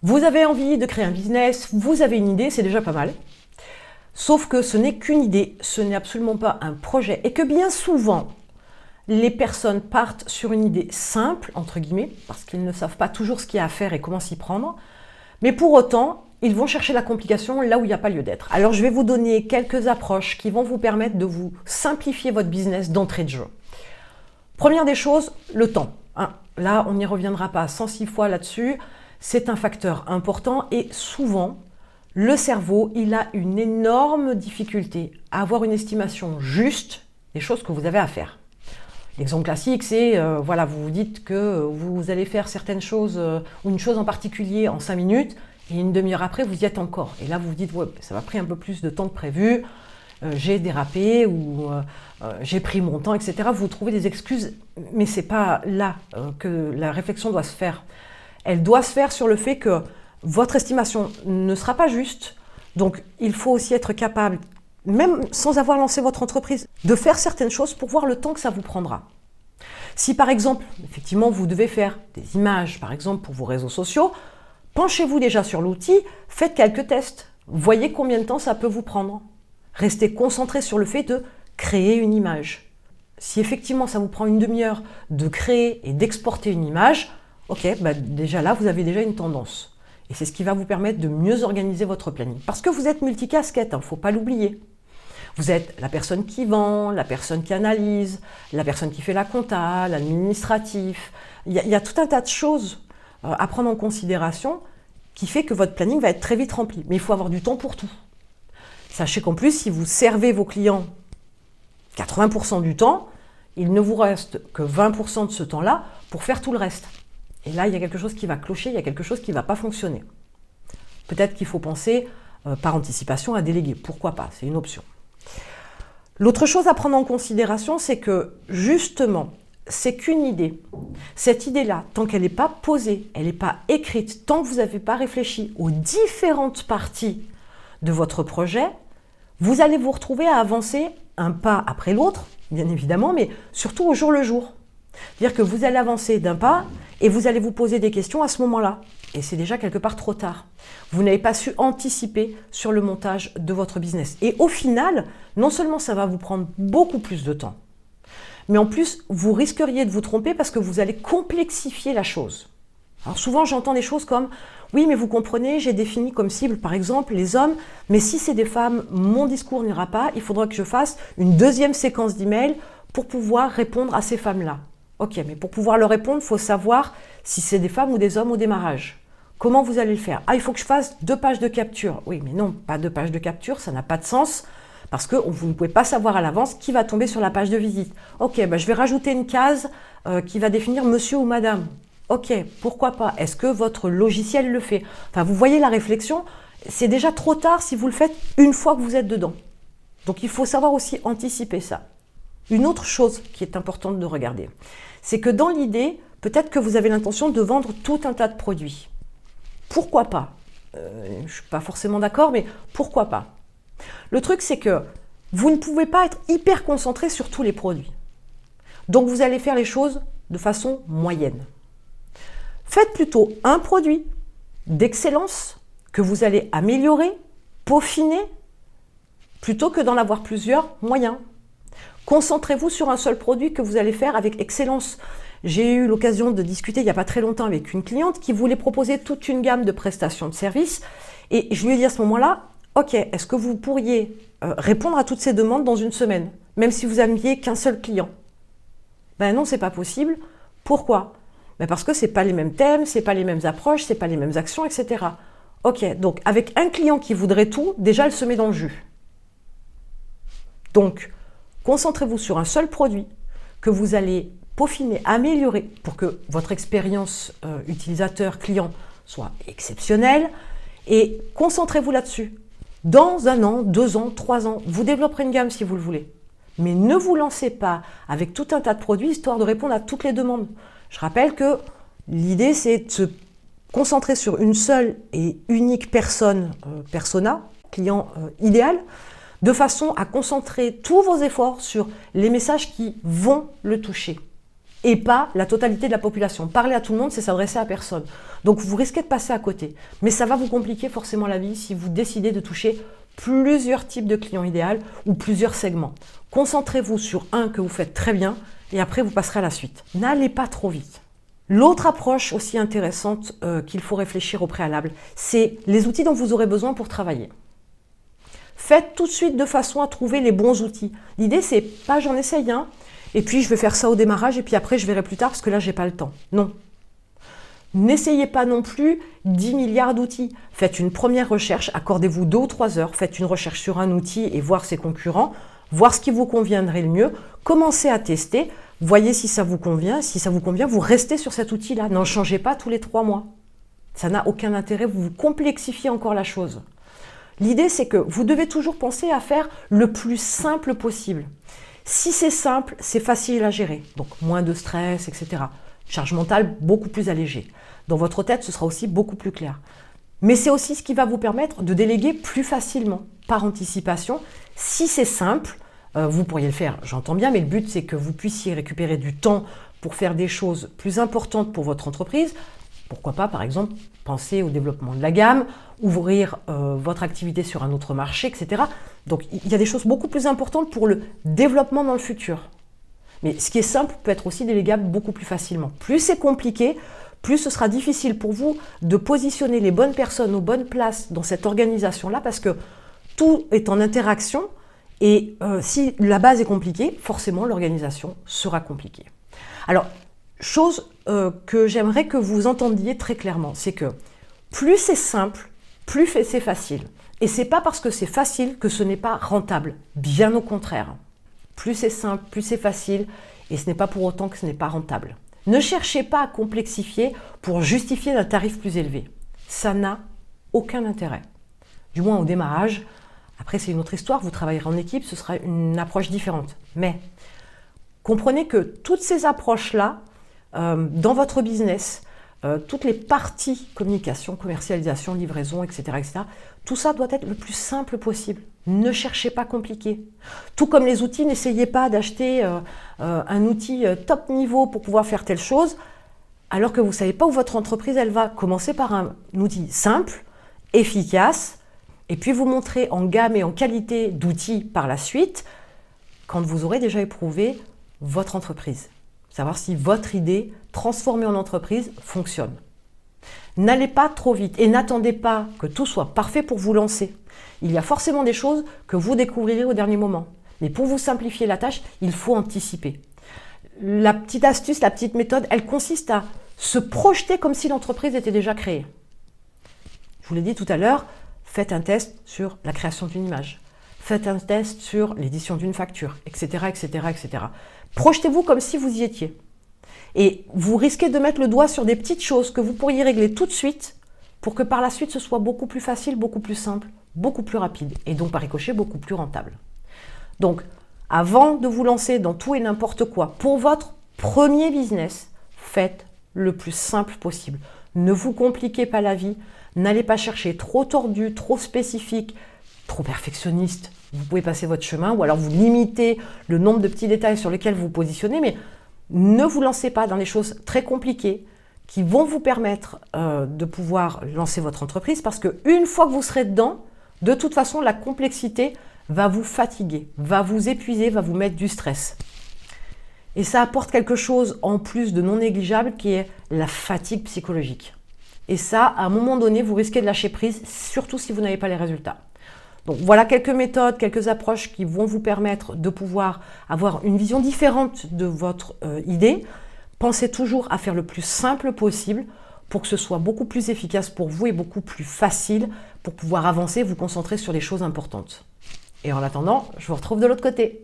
Vous avez envie de créer un business, vous avez une idée, c'est déjà pas mal. Sauf que ce n'est qu'une idée, ce n'est absolument pas un projet. Et que bien souvent, les personnes partent sur une idée simple, entre guillemets, parce qu'ils ne savent pas toujours ce qu'il y a à faire et comment s'y prendre. Mais pour autant, ils vont chercher la complication là où il n'y a pas lieu d'être. Alors je vais vous donner quelques approches qui vont vous permettre de vous simplifier votre business d'entrée de jeu. Première des choses, le temps. Là, on n'y reviendra pas 106 fois là-dessus. C'est un facteur important et souvent, le cerveau, il a une énorme difficulté à avoir une estimation juste des choses que vous avez à faire. L'exemple classique, c'est, voilà, vous vous dites que vous allez faire certaines choses ou une chose en particulier en 5 minutes et une demi-heure après, vous y êtes encore. Et là, vous vous dites, ouais, ça m'a pris un peu plus de temps que prévu, j'ai dérapé ou j'ai pris mon temps, etc. Vous trouvez des excuses, mais ce n'est pas là que la réflexion doit se faire. Elle doit se faire sur le fait que votre estimation ne sera pas juste. Donc, il faut aussi être capable, même sans avoir lancé votre entreprise, de faire certaines choses pour voir le temps que ça vous prendra. Si par exemple, effectivement, vous devez faire des images, par exemple, pour vos réseaux sociaux, penchez-vous déjà sur l'outil, faites quelques tests, voyez combien de temps ça peut vous prendre. Restez concentré sur le fait de créer une image. Si effectivement ça vous prend une demi-heure de créer et d'exporter une image, ok, déjà là, vous avez déjà une tendance. Et c'est ce qui va vous permettre de mieux organiser votre planning. Parce que vous êtes multicasquette, il ne faut pas l'oublier. Vous êtes la personne qui vend, la personne qui analyse, la personne qui fait la compta, l'administratif. Il y a tout un tas de choses à prendre en considération qui fait que votre planning va être très vite rempli. Mais il faut avoir du temps pour tout. Sachez qu'en plus, si vous servez vos clients 80% du temps, il ne vous reste que 20% de ce temps-là pour faire tout le reste. Et là, il y a quelque chose qui va clocher, il y a quelque chose qui ne va pas fonctionner. Peut-être qu'il faut penser par anticipation à déléguer. Pourquoi pas? C'est une option. L'autre chose à prendre en considération, c'est que justement, c'est qu'une idée. Cette idée-là, tant qu'elle n'est pas posée, elle n'est pas écrite, tant que vous n'avez pas réfléchi aux différentes parties de votre projet, vous allez vous retrouver à avancer un pas après l'autre, bien évidemment, mais surtout au jour le jour. C'est-à-dire que vous allez avancer d'un pas et vous allez vous poser des questions à ce moment-là. Et c'est déjà quelque part trop tard. Vous n'avez pas su anticiper sur le montage de votre business. Et au final, non seulement ça va vous prendre beaucoup plus de temps, mais en plus, vous risqueriez de vous tromper parce que vous allez complexifier la chose. Alors souvent, j'entends des choses comme « Oui, mais vous comprenez, j'ai défini comme cible, par exemple, les hommes, mais si c'est des femmes, mon discours n'ira pas, il faudra que je fasse une deuxième séquence d'emails pour pouvoir répondre à ces femmes-là. » Ok, mais pour pouvoir leur répondre, il faut savoir si c'est des femmes ou des hommes au démarrage. Comment vous allez le faire? Ah, il faut que je fasse 2 pages de capture. Oui, mais non, pas 2 pages de capture, ça n'a pas de sens parce que vous ne pouvez pas savoir à l'avance qui va tomber sur la page de visite. Ok, je vais rajouter une case qui va définir monsieur ou madame. Ok, pourquoi pas? Est-ce que votre logiciel le fait? Enfin, vous voyez la réflexion, c'est déjà trop tard si vous le faites une fois que vous êtes dedans. Donc, il faut savoir aussi anticiper ça. Une autre chose qui est importante de regarder, c'est que dans l'idée, peut-être que vous avez l'intention de vendre tout un tas de produits. Pourquoi pas? Je ne suis pas forcément d'accord, mais pourquoi pas? Le truc, c'est que vous ne pouvez pas être hyper concentré sur tous les produits. Donc, vous allez faire les choses de façon moyenne. Faites plutôt un produit d'excellence que vous allez améliorer, peaufiner, plutôt que d'en avoir plusieurs moyens. Concentrez-vous sur un seul produit que vous allez faire avec excellence. J'ai eu l'occasion de discuter il n'y a pas très longtemps avec une cliente qui voulait proposer toute une gamme de prestations de services. Et je lui ai dit à ce moment-là, ok, est-ce que vous pourriez répondre à toutes ces demandes dans une semaine, même si vous n'aviez qu'un seul client? Ben non, c'est pas possible. Pourquoi? Parce que ce n'est pas les mêmes thèmes, ce n'est pas les mêmes approches, ce n'est pas les mêmes actions, etc. Ok, donc avec un client qui voudrait tout, déjà elle se met dans le jus. Donc, concentrez-vous sur un seul produit que vous allez peaufiner, améliorer pour que votre expérience utilisateur-client soit exceptionnelle et concentrez-vous là-dessus. Dans 1 an, 2 ans, 3 ans, vous développerez une gamme si vous le voulez. Mais ne vous lancez pas avec tout un tas de produits histoire de répondre à toutes les demandes. Je rappelle que l'idée, c'est de se concentrer sur une seule et unique persona, client idéal, de façon à concentrer tous vos efforts sur les messages qui vont le toucher. et pas la totalité de la population. Parler à tout le monde, c'est s'adresser à personne. Donc vous risquez de passer à côté. Mais ça va vous compliquer forcément la vie si vous décidez de toucher plusieurs types de clients idéaux ou plusieurs segments. Concentrez-vous sur un que vous faites très bien et après vous passerez à la suite. N'allez pas trop vite. L'autre approche aussi intéressante qu'il faut réfléchir au préalable, c'est les outils dont vous aurez besoin pour travailler. Faites tout de suite de façon à trouver les bons outils. L'idée, c'est pas j'en essaye un, et puis je vais faire ça au démarrage, et puis après je verrai plus tard parce que là, j'ai pas le temps. Non. N'essayez pas non plus 10 milliards d'outils. Faites une première recherche, accordez-vous 2 ou 3 heures, faites une recherche sur un outil et voir ses concurrents, voir ce qui vous conviendrait le mieux, commencez à tester, voyez si ça vous convient, si ça vous convient, vous restez sur cet outil-là, n'en changez pas tous les 3 mois. Ça n'a aucun intérêt, vous complexifiez encore la chose. L'idée, c'est que vous devez toujours penser à faire le plus simple possible. Si c'est simple, c'est facile à gérer, donc moins de stress, etc. Charge mentale beaucoup plus allégée. Dans votre tête, ce sera aussi beaucoup plus clair. Mais c'est aussi ce qui va vous permettre de déléguer plus facilement, par anticipation. Si c'est simple, vous pourriez le faire, j'entends bien, mais le but, c'est que vous puissiez récupérer du temps pour faire des choses plus importantes pour votre entreprise. Pourquoi pas, par exemple, penser au développement de la gamme, ouvrir votre activité sur un autre marché, etc. Donc, il y a des choses beaucoup plus importantes pour le développement dans le futur. Mais ce qui est simple peut être aussi délégable beaucoup plus facilement. Plus c'est compliqué, plus ce sera difficile pour vous de positionner les bonnes personnes aux bonnes places dans cette organisation-là, parce que tout est en interaction, et si la base est compliquée, forcément l'organisation sera compliquée. Alors, chose que j'aimerais que vous entendiez très clairement, c'est que plus c'est simple, plus c'est facile. Et c'est pas parce que c'est facile que ce n'est pas rentable, bien au contraire. Plus c'est simple, plus c'est facile, et ce n'est pas pour autant que ce n'est pas rentable. Ne cherchez pas à complexifier pour justifier un tarif plus élevé. Ça n'a aucun intérêt. Du moins au démarrage. Après, c'est une autre histoire, vous travaillerez en équipe, ce sera une approche différente. Mais comprenez que toutes ces approches-là, dans votre business, toutes les parties communication, commercialisation, livraison, etc., tout ça doit être le plus simple possible. Ne cherchez pas compliqué. Tout comme les outils, n'essayez pas d'acheter un outil top niveau pour pouvoir faire telle chose, alors que vous ne savez pas où votre entreprise elle va. Commencez par un outil simple, efficace, et puis vous montrez en gamme et en qualité d'outils par la suite, quand vous aurez déjà éprouvé votre entreprise. Savoir si votre idée transformée en entreprise fonctionne. N'allez pas trop vite et n'attendez pas que tout soit parfait pour vous lancer. Il y a forcément des choses que vous découvrirez au dernier moment. Mais pour vous simplifier la tâche, il faut anticiper. La petite astuce, la petite méthode, elle consiste à se projeter comme si l'entreprise était déjà créée. Je vous l'ai dit tout à l'heure, faites un test sur la création d'une image. Faites un test sur l'édition d'une facture, etc., etc., etc. Projetez-vous comme si vous y étiez. Et vous risquez de mettre le doigt sur des petites choses que vous pourriez régler tout de suite pour que par la suite ce soit beaucoup plus facile, beaucoup plus simple, beaucoup plus rapide et donc par ricochet beaucoup plus rentable. Donc, avant de vous lancer dans tout et n'importe quoi, pour votre premier business, faites le plus simple possible. Ne vous compliquez pas la vie, n'allez pas chercher trop tordu, trop spécifique, trop perfectionniste. Vous pouvez passer votre chemin ou alors vous limitez le nombre de petits détails sur lesquels vous vous positionnez, mais ne vous lancez pas dans des choses très compliquées qui vont vous permettre de pouvoir lancer votre entreprise, parce qu'une fois que vous serez dedans, de toute façon, la complexité va vous fatiguer, va vous épuiser, va vous mettre du stress. Et ça apporte quelque chose en plus de non négligeable qui est la fatigue psychologique. Et ça, à un moment donné, vous risquez de lâcher prise, surtout si vous n'avez pas les résultats. Donc voilà quelques méthodes, quelques approches qui vont vous permettre de pouvoir avoir une vision différente de votre idée. Pensez toujours à faire le plus simple possible pour que ce soit beaucoup plus efficace pour vous et beaucoup plus facile pour pouvoir avancer, vous concentrer sur les choses importantes. Et en attendant, je vous retrouve de l'autre côté.